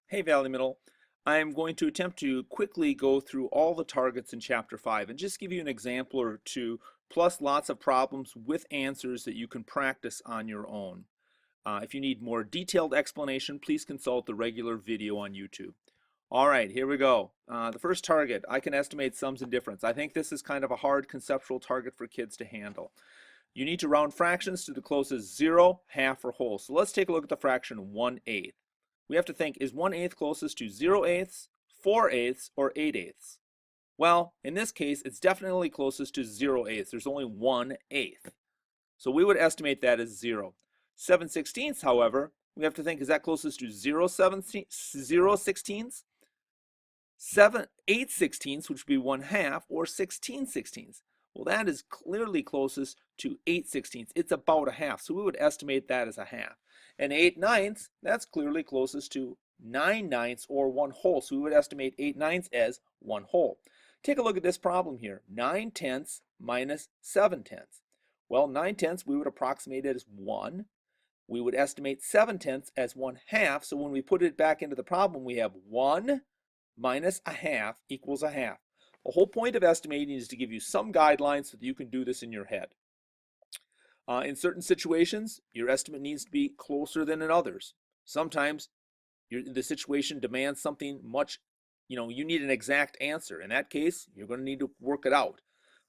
Hey Valley Middle, I'm going to attempt to quickly go through all the targets in Chapter 5 and just give you an example or two, plus lots of problems with answers that you can practice on your own. If you need more detailed explanation, please consult the regular video on YouTube. All right, here we go. The first target, I can estimate sums and difference. I think this is kind of a hard conceptual target for kids to handle. You need to round fractions to the closest 0, half, or whole. So let's take a look at the fraction 1/8. We have to think, is 1/8 closest to 0/8, 4/8, or 8/8? Well, in this case, it's definitely closest to 0/8. There's only 1/8. So we would estimate that as 0. 7/16, however, we have to think, is that closest to 0/16? 8/16, which would be 1/2, or 16/16? Well, that is clearly closest to 8/16. It's about a half, so we would estimate that as a half. And 8/9, that's clearly closest to 9/9 or 1 whole, so we would estimate 8/9 as 1 whole. Take a look at this problem here, 9/10 minus 7/10. Well, 9/10 we would approximate it as 1. We would estimate 7/10 as 1/2, so when we put it back into the problem, we have 1 minus a half equals a half. The whole point of estimating is to give you some guidelines so that you can do this in your head. In certain situations, your estimate needs to be closer than in others. Sometimes the situation demands something much, you need an exact answer. In that case, you're going to need to work it out.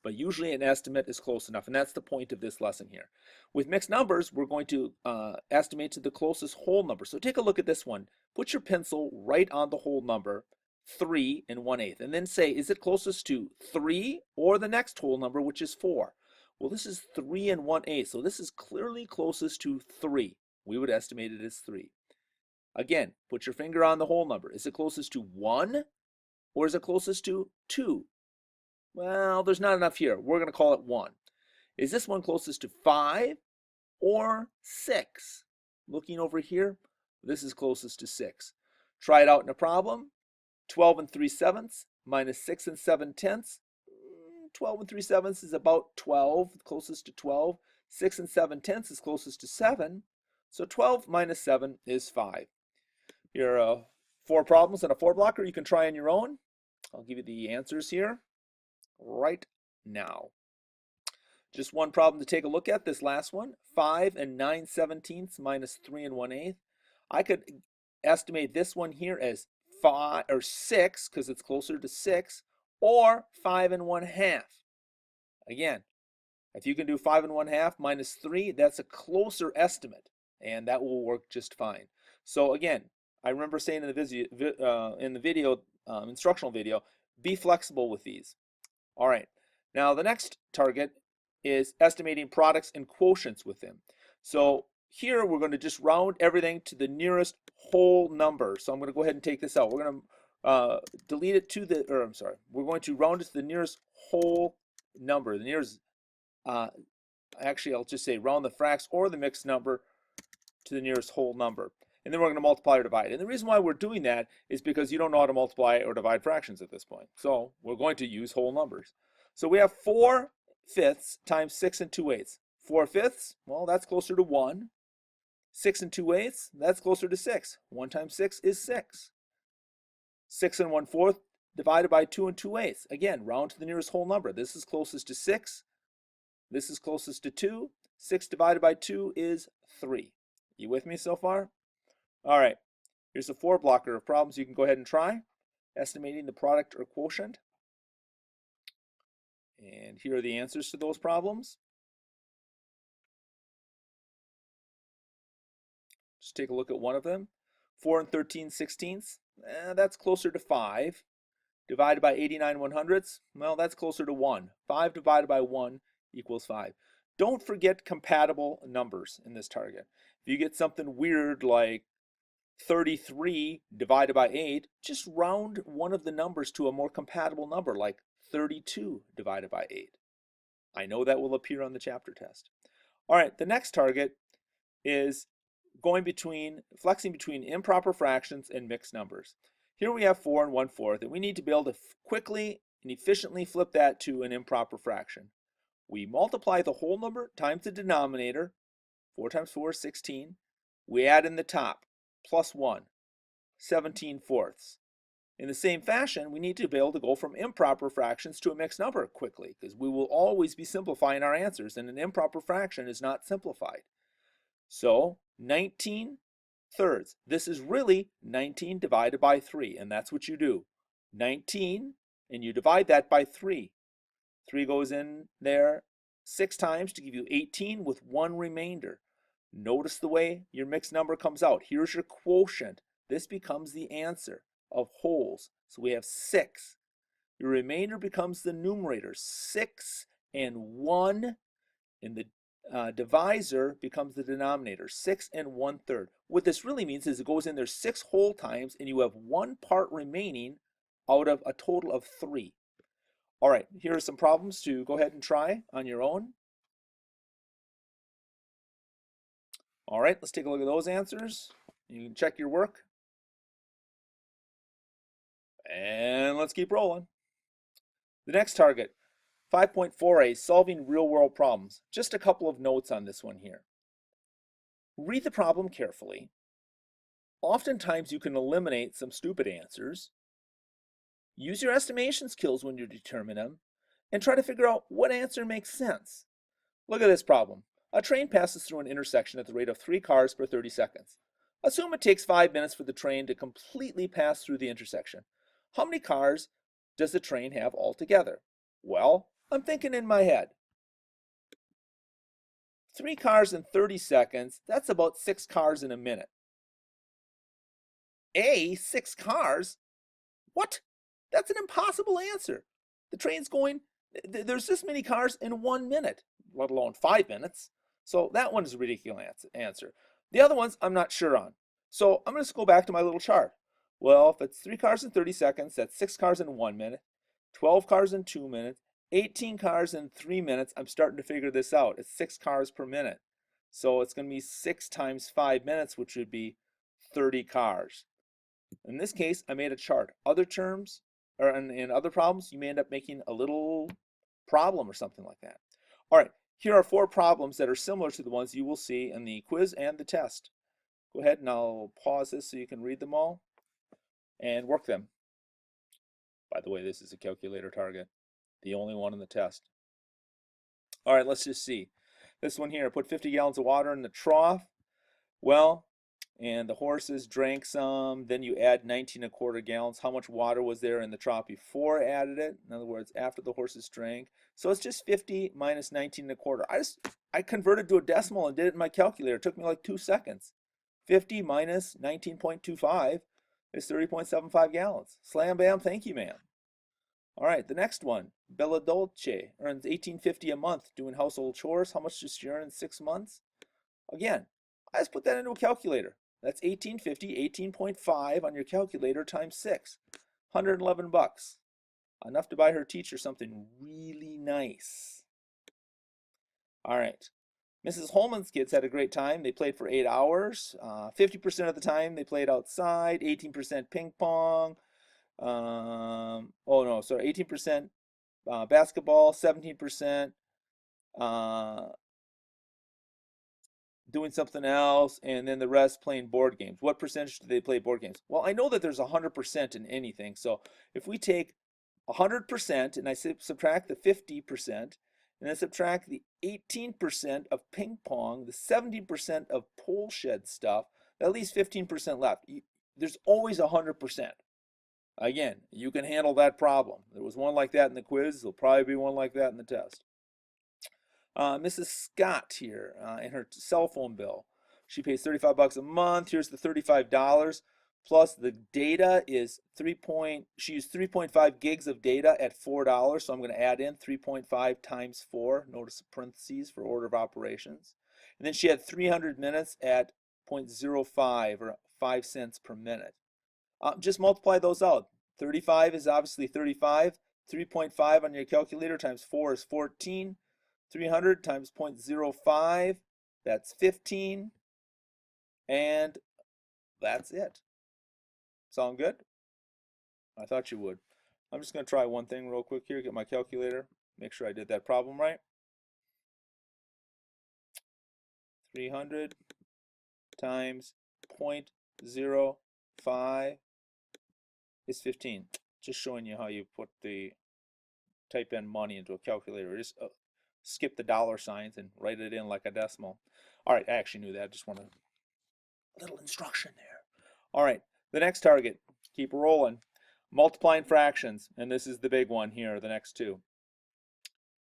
But usually an estimate is close enough, and that's the point of this lesson here. With mixed numbers, we're going to estimate to the closest whole number. So take a look at this one. Put your pencil right on the whole number, 3 and 1/8, and then say, is it closest to 3 or the next whole number, which is 4? Well, this is 3 and 1/8, so this is clearly closest to 3. We would estimate it as 3. Again, put your finger on the whole number. Is it closest to 1 or is it closest to 2? Well, there's not enough here. We're going to call it 1. Is this one closest to 5 or 6? Looking over here, this is closest to 6. Try it out in a problem. 12 and 3/7 minus 6 and 7/10. 12 and 3/7 is about 12, closest to 12. 6 and 7/10 is closest to 7. So 12 minus 7 is 5. Here are 4 problems and a 4 blocker you can try on your own. I'll give you the answers here right now. Just one problem to take a look at, this last one. 5 and 9/17 minus 3 and 1/8. I could estimate this one here as 5 or 6 because it's closer to 6, or 5 and 1/2. Again, if you can do 5 and 1/2 minus 3, that's a closer estimate, and that will work just fine. So again, I remember saying in the video, instructional video, be flexible with these. All right, now the next target is estimating products and quotients with them. So here we're going to just round everything to the nearest whole number. So I'm going to go ahead and take this out. We're going to delete it to the, or I'm sorry, we're going to round it to the nearest whole number. The nearest, actually I'll just say round the fracs or the mixed number to the nearest whole number. And then we're going to multiply or divide. And the reason why we're doing that is because you don't know how to multiply or divide fractions at this point. So we're going to use whole numbers. So we have 4/5 times 6 and 2/8. 4/5, well, that's closer to 1. 6 and 2/8, that's closer to 6. 1 times 6 is 6. 6 and 1/4 divided by 2 and 2/8. Again, round to the nearest whole number. This is closest to 6. This is closest to 2. 6 divided by 2 is 3. You with me so far? All right, here's a 4 blocker of problems you can go ahead and try. Estimating the product or quotient. And here are the answers to those problems. Just take a look at one of them. 4 and 13/16, that's closer to 5. Divided by 89/100, well, that's closer to 1. 5 divided by 1 equals 5. Don't forget compatible numbers in this target. If you get something weird like 33 divided by 8, just round one of the numbers to a more compatible number, like 32 divided by 8. I know that will appear on the chapter test. All right, the next target is flexing between improper fractions and mixed numbers. Here we have 4 and 1/4, and we need to be able to quickly and efficiently flip that to an improper fraction. We multiply the whole number times the denominator. 4 times 4 is 16. We add in the top, plus 1. 17/4. In the same fashion, we need to be able to go from improper fractions to a mixed number quickly, because we will always be simplifying our answers, and an improper fraction is not simplified. So 19/3. This is really 19 divided by 3, and that's what you do. 19, and you divide that by 3. 3 goes in there 6 times to give you 18 with one remainder. Notice the way your mixed number comes out. Here's your quotient. This becomes the answer of wholes. So we have 6. Your remainder becomes the numerator, 6 and 1, and the divisor becomes the denominator, 6 and 1/3. What this really means is it goes in there 6 whole times, and you have 1 part remaining out of a total of 3. All right, here are some problems to go ahead and try on your own. All right, let's take a look at those answers. You can check your work. And let's keep rolling. The next target, 5.4a, solving real-world problems. Just a couple of notes on this one here. Read the problem carefully. Oftentimes you can eliminate some stupid answers. Use your estimation skills when you determine them, and try to figure out what answer makes sense. Look at this problem. A train passes through an intersection at the rate of 3 cars per 30 seconds. Assume it takes 5 minutes for the train to completely pass through the intersection. How many cars does the train have altogether? Well, I'm thinking in my head. 3 cars in 30 seconds, that's about 6 cars in a minute. 6 cars? What? That's an impossible answer. The train's going, there's this many cars in 1 minute, let alone 5 minutes. So that one is a ridiculous answer. The other ones I'm not sure on. So I'm going to go back to my little chart. Well, if it's 3 cars in 30 seconds, that's 6 cars in 1 minute, 12 cars in 2 minutes, 18 cars in 3 minutes. I'm starting to figure this out. It's 6 cars per minute. So it's going to be 6 times 5 minutes, which would be 30 cars. In this case, I made a chart. Other terms, or in other problems, you may end up making a little problem or something like that. All right, here are 4 problems that are similar to the ones you will see in the quiz and the test. Go ahead and I'll pause this so you can read them all and work them. By the way, this is a calculator target, the only one in the test. All right, let's just see. This one here, put 50 gallons of water in the trough. Well, and the horses drank some, then you add 19¼ gallons. How much water was there in the trough before I added it? In other words, after the horses drank. So it's just 50 minus 19¼ I converted to a decimal and did it in my calculator. It took me like 2 seconds. 50 minus 19.25 is 30.75 gallons. Slam bam, thank you, ma'am. All right, the next one, Bella Dolce earns $18.50 a month doing household chores. How much does she earn in 6 months? Again, I just put that into a calculator. That's 1850, 18.5 on your calculator times 6. 111 bucks. Enough to buy her teacher something really nice. All right. Mrs. Holman's kids had a great time. They played for 8 hours. 50% of the time they played outside. 18% ping pong. 18% basketball. 17% doing something else, and then the rest playing board games. What percentage do they play board games? Well, I know that there's 100% in anything. So if we take 100% and I subtract the 50%, and then subtract the 18% of ping pong, the 70% of pole shed stuff, that leaves 15% left. There's always 100%. Again, you can handle that problem. There was one like that in the quiz. There'll probably be one like that in the test. Mrs. Scott here and her cell phone bill. She pays 35 bucks a month. Here's the $35 plus the data is she used 3.5 gigs of data at $4. So I'm going to add in 3.5 times 4. Notice the parentheses for order of operations. And then she had 300 minutes at 0.05 or 5 cents per minute. Just multiply those out. 35 is obviously 35. 3.5 on your calculator times 4 is 14. 300 times 0.05, that's 15, and that's it. Sound good? I thought you would. I'm just going to try one thing real quick here, get my calculator, make sure I did that problem right. 300 times 0.05 5 is 15. Just showing you how you type in money into a calculator. Just skip the dollar signs and write it in like a decimal. All right, I actually knew that. Just want a little instruction there. All right, the next target. Keep rolling. Multiplying fractions, and this is the big one here, the next two.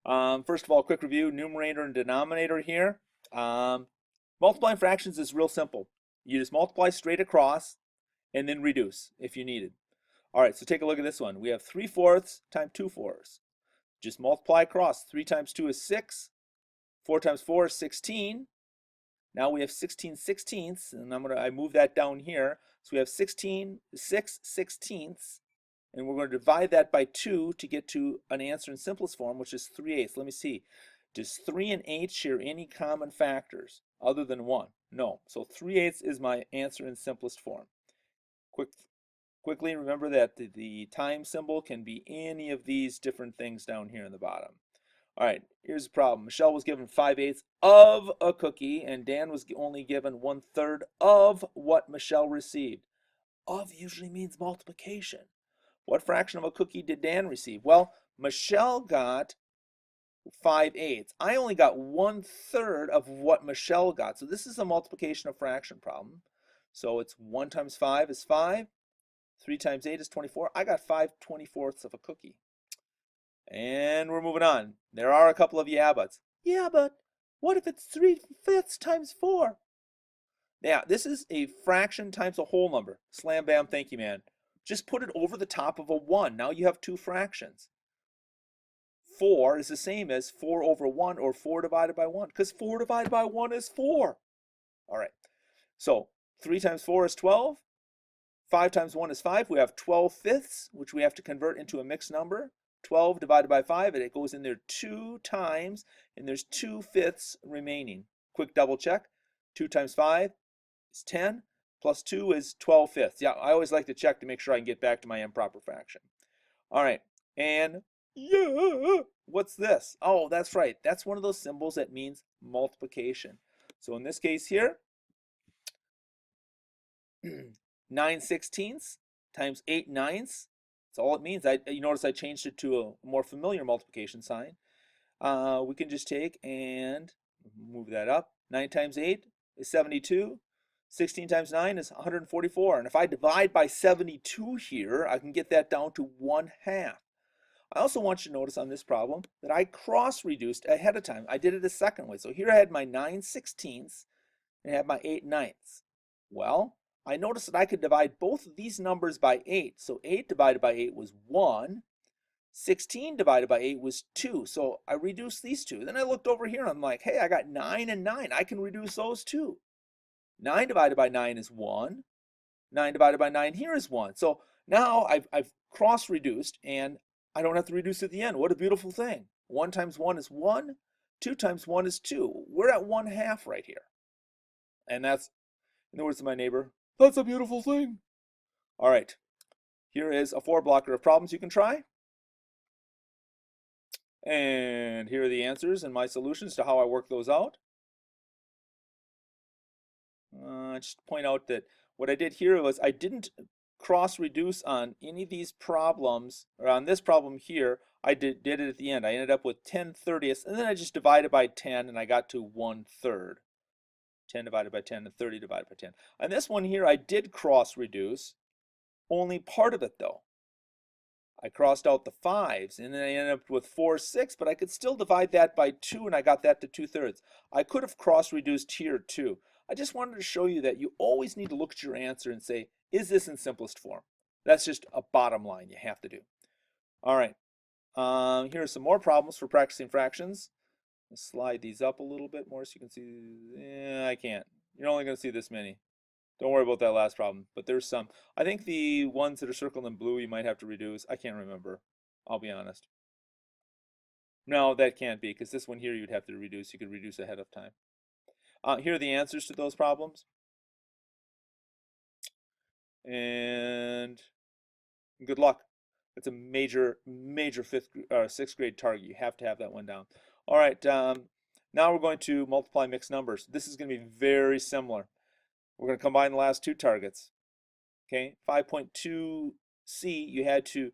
First of all, quick review, numerator and denominator here. Multiplying fractions is real simple. You just multiply straight across and then reduce if you needed. All right, so take a look at this one. We have 3/4 times 2/4. Just multiply across. 3 times 2 is 6. 4 times 4 is 16. Now we have 16/16, and I move that down here. So we have 6/16, and we're going to divide that by 2 to get to an answer in simplest form, which is 3/8. Let me see. Does 3 and 8 share any common factors other than 1? No. So 3/8 is my answer in simplest form. Quickly remember that the time symbol can be any of these different things down here in the bottom. All right, here's the problem. Michelle was given 5/8 of a cookie, and Dan was only given 1/3 of what Michelle received. Of usually means multiplication. What fraction of a cookie did Dan receive? Well, Michelle got 5/8. I only got 1/3 of what Michelle got. So this is a multiplication of fraction problem. So it's 1 times 5 is 5. 3 times 8 is 24. I got 5/24 of a cookie. And we're moving on. There are a couple of yeah buts. Yeah, but what if it's 3/5 times 4? Yeah, this is a fraction times a whole number. Slam bam, thank you, man. Just put it over the top of a 1. Now you have two fractions. 4 is the same as 4 over 1 or 4 divided by 1, because 4 divided by 1 is 4. All right, so 3 times 4 is 12. 5 times 1 is 5. We have 12/5, which we have to convert into a mixed number. 12 divided by 5, and it goes in there 2 times, and there's 2/5 remaining. Quick double check. 2 times 5 is 10, plus 2 is 12/5. Yeah, I always like to check to make sure I can get back to my improper fraction. All right, and yeah, what's this? Oh, that's right. That's one of those symbols that means multiplication. So in this case here, 9/16 times 8/9. That's all it means. You notice I changed it to a more familiar multiplication sign. We can just take and move that up. 9 times 8 is 72. 16 times 9 is 144. And if I divide by 72 here, I can get that down to 1/2. I also want you to notice on this problem that I cross-reduced ahead of time. I did it a second way. So here I had my 9/16 and I had my 8/9. Well, I noticed that I could divide both of these numbers by 8. So 8 divided by 8 was 1. 16 divided by 8 was 2. So I reduced these two. Then I looked over here and I'm like, hey, I got 9 and 9. I can reduce those too. 9 divided by 9 is 1. 9 divided by 9 here is 1. So now I've cross-reduced and I don't have to reduce at the end. What a beautiful thing. 1 times 1 is 1. 2 times 1 is 2. We're at 1/2 right here. And that's, in the words of my neighbor, that's a beautiful thing. All right, here is a 4-blocker of problems you can try. And here are the answers and my solutions to how I work those out. Just point out that what I did here was I didn't cross-reduce on any of these problems, or on this problem here. I did it at the end. I ended up with 10/30, and then I just divided by 10, and I got to 1/3. 10 divided by 10 and 30 divided by 10. On this one here, I did cross-reduce, only part of it though. I crossed out the 5s, and then I ended up with 4/6, but I could still divide that by 2, and I got that to 2/3. I could have cross-reduced here too. I just wanted to show you that you always need to look at your answer and say, is this in simplest form? That's just a bottom line you have to do. All right, here are some more problems for practicing fractions. Let's slide these up a little bit more so you can see. I can't. You're only going to see this many. Don't worry about that last problem, but there's some. I think the ones that are circled in blue you might have to reduce. I can't remember. I'll be honest. No, that can't be, because this one here you'd have to reduce. You could reduce ahead of time. Here are the answers to those problems. And good luck. It's a major 6th grade target. You have to have that one down. All right, now we're going to multiply mixed numbers. This is going to be very similar. We're going to combine the last two targets. Okay, 5.2c, you had to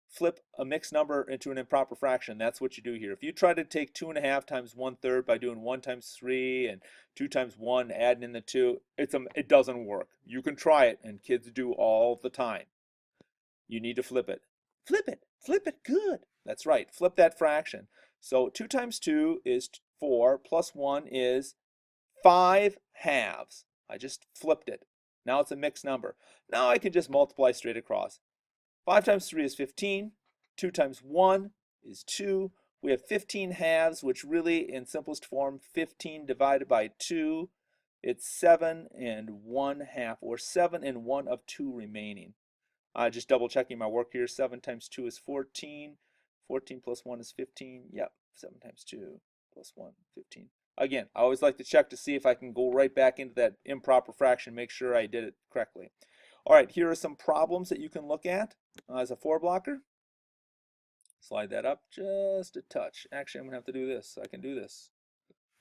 flip a mixed number into an improper fraction. That's what you do here. If you try to take 2.5 times 1/3 by doing 1 times 3 and 2 times 1, adding in the 2, it doesn't work. You can try it, and kids do all the time. You need to flip it. Flip it. Flip it. Good. That's right. Flip that fraction. So 2 times 2 is 4, plus 1 is 5 halves. I just flipped it. Now it's a mixed number. Now I can just multiply straight across. 5 times 3 is 15. 2 times 1 is 2. We have 15 halves, which really, in simplest form, 15 divided by 2, it's 7 and 1/2, or 7 and 1 of 2 remaining. Just double checking my work here. 7 times 2 is 14. 14 plus 1 is 15. Yep, 7 times 2 plus 1, 15. Again, I always like to check to see if I can go right back into that improper fraction, make sure I did it correctly. All right, here are some problems that you can look at as a 4-blocker. Slide that up just a touch. Actually, I'm going to have to do this. I can do this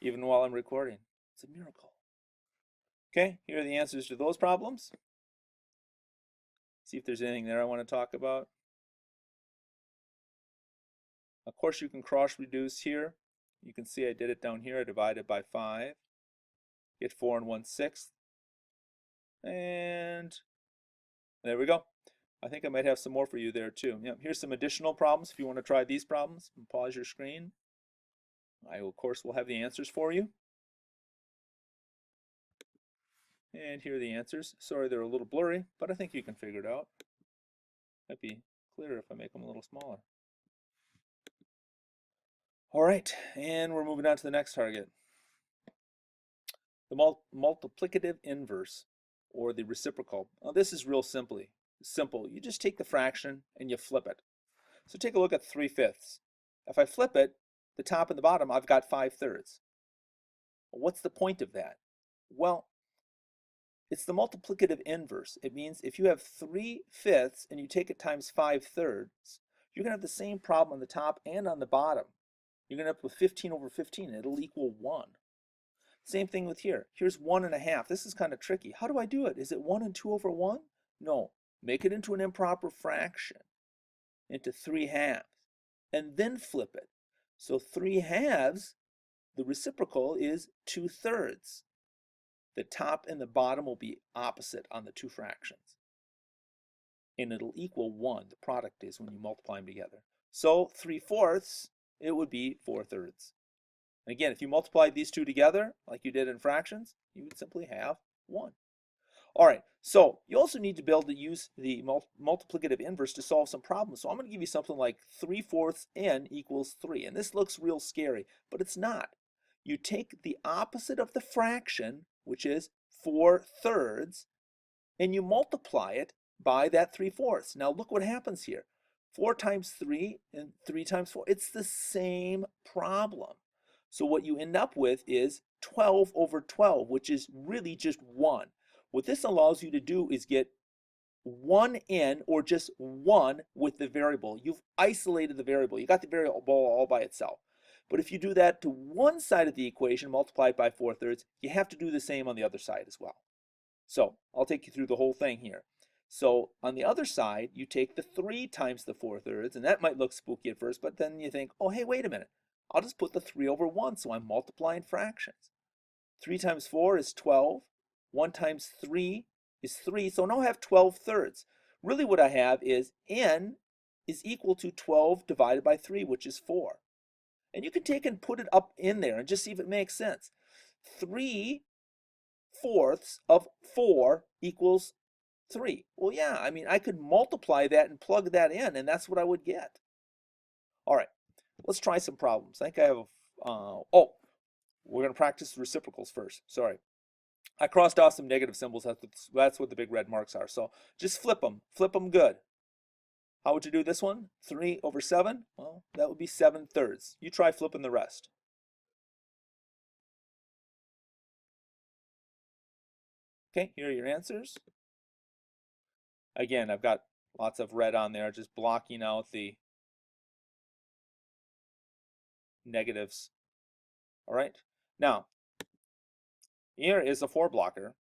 even while I'm recording. It's a miracle. Okay, here are the answers to those problems. See if there's anything there I want to talk about. Of course, you can cross reduce here. You can see I did it down here. I divided by 5. Get 4 and 1/6. And there we go. I think I might have some more for you there too. Yeah, here's some additional problems if you want to try these problems. Pause your screen. I, of course, will have the answers for you. And here are the answers. Sorry, they're a little blurry, but I think you can figure it out. Might be clearer if I make them a little smaller. All right, and we're moving on to the next target. The multiplicative inverse, or the reciprocal. Now, this is real simple. You just take the fraction and you flip it. So take a look at 3/5. If I flip it, the top and the bottom, I've got 5/3. What's the point of that? Well, it's the multiplicative inverse. It means if you have 3/5 and you take it times 5/3, you're going to have the same problem on the top and on the bottom. You're going to end up with 15 over 15, and it'll equal 1. Same thing with here. Here's 1.5. This is kind of tricky. How do I do it? Is it 1 and 2 over 1? No. Make it into an improper fraction, into 3/2, and then flip it. So 3/2, the reciprocal is 2/3. The top and the bottom will be opposite on the two fractions. And it'll equal 1. The product is when you multiply them together. So 3/4, it would be 4/3. And again, if you multiply these two together, like you did in fractions, you would simply have 1. All right, so you also need to be able to use the multiplicative inverse to solve some problems. So I'm going to give you something like 3/4 n equals 3. And this looks real scary, but it's not. You take the opposite of the fraction, which is 4/3, and you multiply it by that 3/4. Now look what happens here. 4 times 3 and 3 times 4. It's the same problem. So what you end up with is 12 over 12, which is really just 1. What this allows you to do is get 1n, or just 1, with the variable. You've isolated the variable. You got the variable all by itself. But if you do that to one side of the equation, multiplied by 4/3, you have to do the same on the other side as well. So I'll take you through the whole thing here. So on the other side, you take the 3 times the 4/3, and that might look spooky at first, but then you think, oh, hey, wait a minute. I'll just put the 3 over 1, so I'm multiplying fractions. 3 times 4 is 12. 1 times 3 is 3, so now I have 12/3. Really what I have is n is equal to 12 divided by 3, which is 4. And you can take and put it up in there and just see if it makes sense. 3/4 of 4 equals 3. Well, yeah, I mean, I could multiply that and plug that in, and that's what I would get. All right, let's try some problems. I think I have, oh, we're going to practice reciprocals first. Sorry. I crossed off some negative symbols. That's what the big red marks are. So just flip them. Flip them good. How would you do this one? 3 over 7? Well, that would be 7/3. You try flipping the rest. Okay, here are your answers. Again, I've got lots of red on there, just blocking out the negatives. All right. Now, here is a 4-blocker.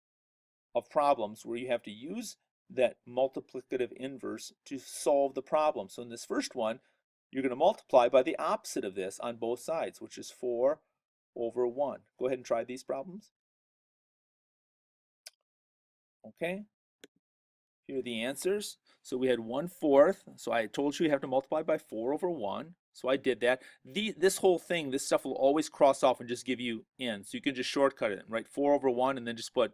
of problems where you have to use that multiplicative inverse to solve the problem. So in this first one, you're going to multiply by the opposite of this on both sides, which is 4 over 1. Go ahead and try these problems. Okay, here are the answers. So we had 1/4. So I told you you have to multiply by 4 over 1. So I did that. This whole thing, this stuff will always cross off and just give you n. So you can just shortcut it and write 4 over 1 and then just put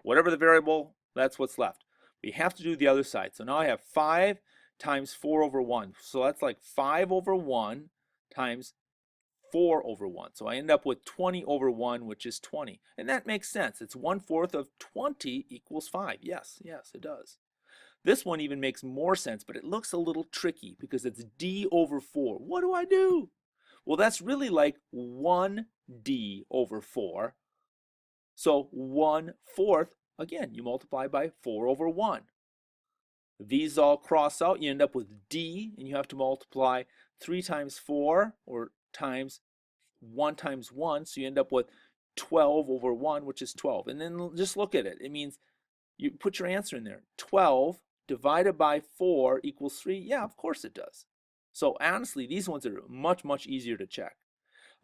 whatever the variable, that's what's left. But you have to do the other side. So now I have 5 times 4 over 1. So that's like 5 over 1 times 4 over 1. So I end up with 20 over 1, which is 20. And that makes sense. It's 1/4 of 20 equals 5. Yes, yes, it does. This one even makes more sense, but it looks a little tricky because it's d over 4. What do I do? Well, that's really like 1d over 4. So 1/4, again, you multiply by 4 over 1. These all cross out. You end up with d, and you have to multiply 3 times 4, or times 1 times 1. So you end up with 12 over 1, which is 12. And then just look at it. It means you put your answer in there. 12 divided by 4 equals 3. Yeah, of course it does. So honestly, these ones are much, much easier to check.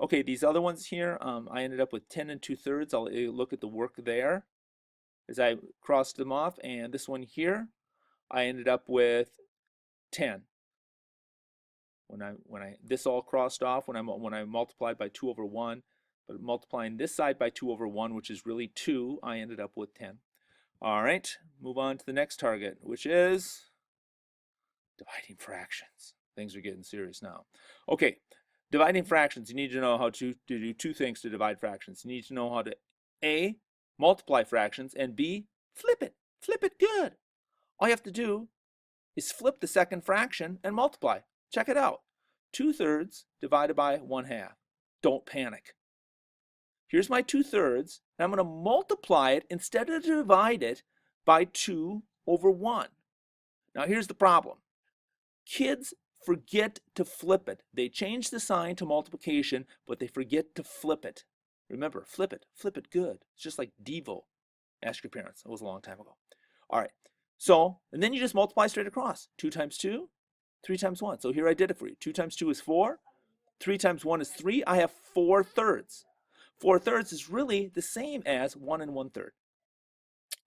Okay, these other ones here, I ended up with 10 and 2/3. I'll look at the work there as I crossed them off. And this one here, I ended up with 10. When I this all crossed off when I multiplied by 2 over 1, but multiplying this side by 2 over 1, which is really 2, I ended up with 10. All right, move on to the next target, which is dividing fractions. Things are getting serious now. Okay, dividing fractions, you need to know how to do two things to divide fractions. You need to know how to A, multiply fractions, and B, flip it. Flip it good. All you have to do is flip the second fraction and multiply. Check it out. 2/3 divided by 1/2. Don't panic. Here's my 2/3, and I'm going to multiply it instead of divide it by 2 over 1. Now here's the problem. Kids forget to flip it. They change the sign to multiplication, but they forget to flip it. Remember, flip it good. It's just like Devo. Ask your parents. It was a long time ago. All right. So, and then you just multiply straight across. 2 times 2, 3 times 1. So here I did it for you. 2 times 2 is 4. 3 times 1 is 3. I have 4/3. 4/3 is really the same as 1 1/3.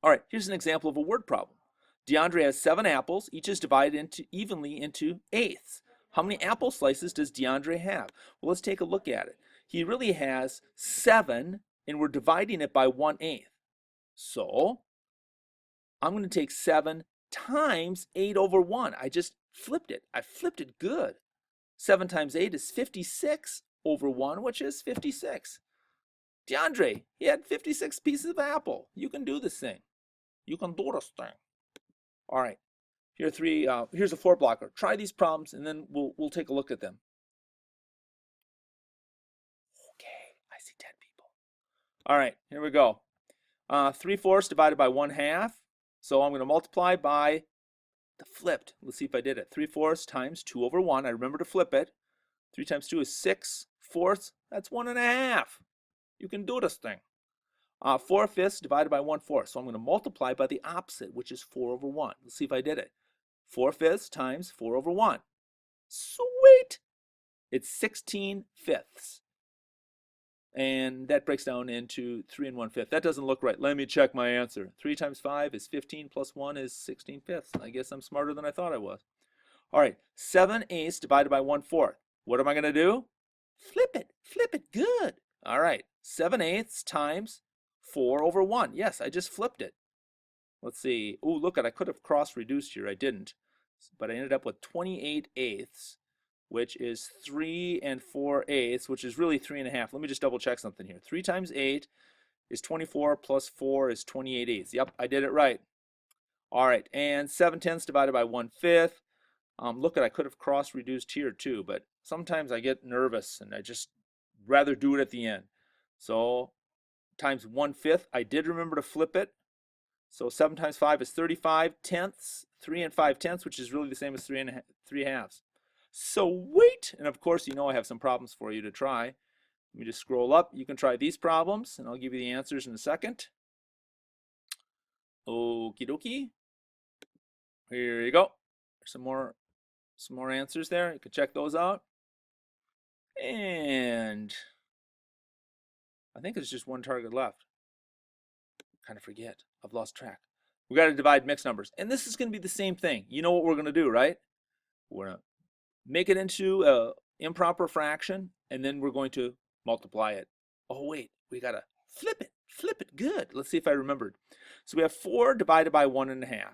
All right, here's an example of a word problem. DeAndre has 7 apples. Each is divided evenly into eighths. How many apple slices does DeAndre have? Well, let's take a look at it. He really has 7, and we're dividing it by 1/8. So I'm going to take 7 times 8 over 1. I just flipped it. I flipped it good. 7 times 8 is 56 over 1, which is 56. DeAndre, he had 56 pieces of apple. You can do this thing. You can do this thing. All right. Here are three. Here's a 4 blocker. Try these problems, and then we'll take a look at them. Okay, I see 10 people. All right, here we go. 3/4 divided by 1/2. So I'm going to multiply by the flipped. Let's see if I did it. 3/4 times 2 over 1. I remember to flip it. 3 times 2 is 6/4. That's 1 1/2. You can do this thing. 4/5 divided by 1/4. So I'm going to multiply by the opposite, which is 4 over 1. Let's see if I did it. 4/5 times 4 over 1. Sweet! It's 16/5. And that breaks down into 3 1/5. That doesn't look right. Let me check my answer. 3 times 5 is 15 plus 1 is 16/5. I guess I'm smarter than I thought I was. All right, 7/8 divided by 1/4. What am I going to do? Flip it. Flip it good. All right, 7/8 times 4 over 1. Yes, I just flipped it. Let's see. Oh, look, I could have cross-reduced here. I didn't. But I ended up with 28/8, which is 3 4/8, which is really 3 1/2. Let me just double check something here. 3 times 8 is 24 plus 4 is 28/8. Yep, I did it right. All right, and 7/10 divided by 1/5. Look, I could have cross-reduced here too, but sometimes I get nervous and I just rather do it at the end. So times 1/5, I did remember to flip it. So 7 times 5 is 35/10, 3 5/10, which is really the same as 3 3/2. Sweet! And of course, you know I have some problems for you to try. Let me just scroll up. You can try these problems, and I'll give you the answers in a second. Okie dokie. Here you go. Some more answers there. You can check those out. And I think there's just one target left. Kind of forget. I've lost track. We got to divide mixed numbers. And this is going to be the same thing. You know what we're going to do, right? We're going to make it into an improper fraction, and then we're going to multiply it. Oh, wait. We got to flip it. Flip it. Good. Let's see if I remembered. So we have 4 divided by 1.5.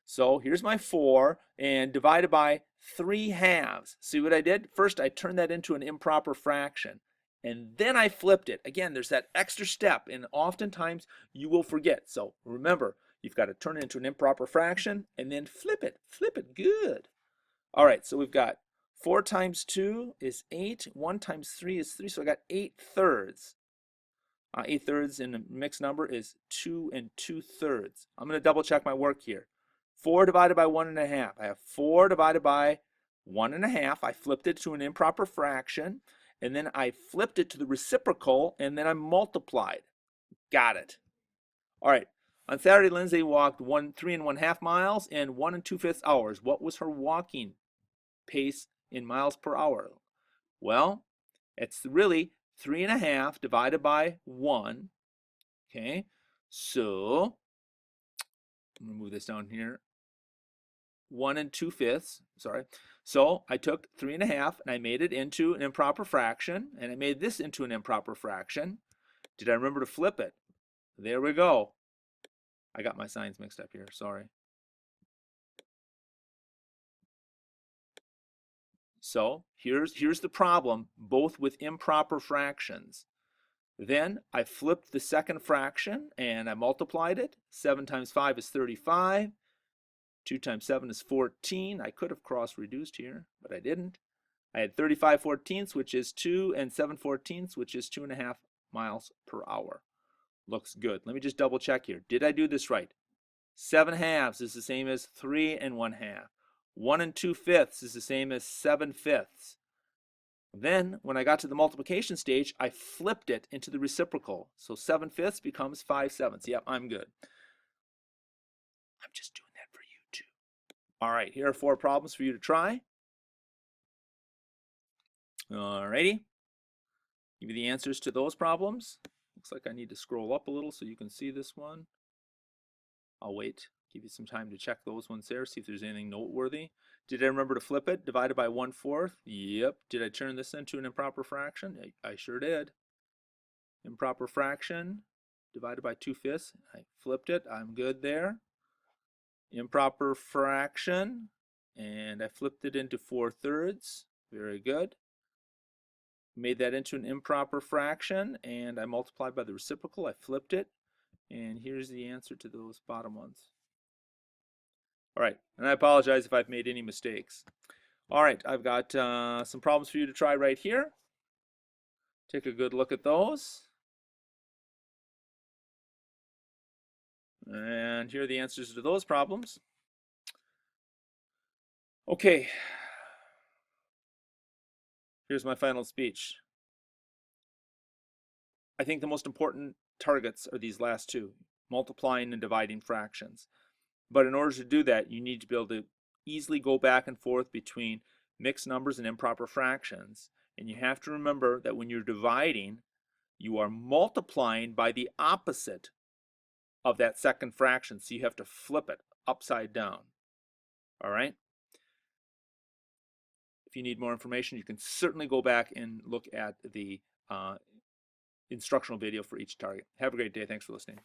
So here's my 4, and divided by 3 halves. See what I did? First, I turned that into an improper fraction, and then I flipped it. Again, there's that extra step, and oftentimes you will forget. So remember, you've got to turn it into an improper fraction, and then flip it. Flip it. Good. All right, so we've got 4 times 2 is 8. 1 times 3 is 3, so I got 8/3. 8/3 in a mixed number is 2 2/3. I'm going to double check my work here. 4 divided by 1.5. I have 4 divided by 1.5. I flipped it to an improper fraction, and then I flipped it to the reciprocal, and then I multiplied. Got it. All right. On Saturday, Lindsay walked 3 1/2 miles in 1 2/5 hours. What was her walking pace in miles per hour? Well, it's really 3.5 divided by 1. Okay, so I'm going to move this down here. 1 2/5, sorry. So I took 3.5 and I made it into an improper fraction, and I made this into an improper fraction. Did I remember to flip it? There we go. I got my signs mixed up here, sorry. So here's the problem, both with improper fractions. Then I flipped the second fraction and I multiplied it. 7 times 5 is 35. 2 times 7 is 14. I could have cross-reduced here, but I didn't. I had 35/14, which is 2, and 7/14, which is 2.5 miles per hour. Looks good. Let me just double check here. Did I do this right? 7 halves is the same as 3 1/2. 1 2/5 is the same as 7/5. Then, when I got to the multiplication stage, I flipped it into the reciprocal. So 7/5 becomes 5/7. Yep, I'm good. I'm just doing that for you too. All right, here are 4 problems for you to try. All righty. Give you the answers to those problems. Looks like I need to scroll up a little so you can see this one. I'll wait. Give you some time to check those ones there, see if there's anything noteworthy. Did I remember to flip it? Divided by 1/4? Yep. Did I turn this into an improper fraction? I sure did. Improper fraction divided by 2/5. I flipped it. I'm good there. Improper fraction, and I flipped it into 4/3. Very good. Made that into an improper fraction, and I multiplied by the reciprocal. I flipped it, and here's the answer to those bottom ones. All right, and I apologize if I've made any mistakes. All right, I've got some problems for you to try right here. Take a good look at those. And here are the answers to those problems. Okay, here's my final speech. I think the most important targets are these last two, multiplying and dividing fractions. But in order to do that, you need to be able to easily go back and forth between mixed numbers and improper fractions. And you have to remember that when you're dividing, you are multiplying by the opposite of that second fraction. So you have to flip it upside down. All right? If you need more information, you can certainly go back and look at the instructional video for each target. Have a great day. Thanks for listening.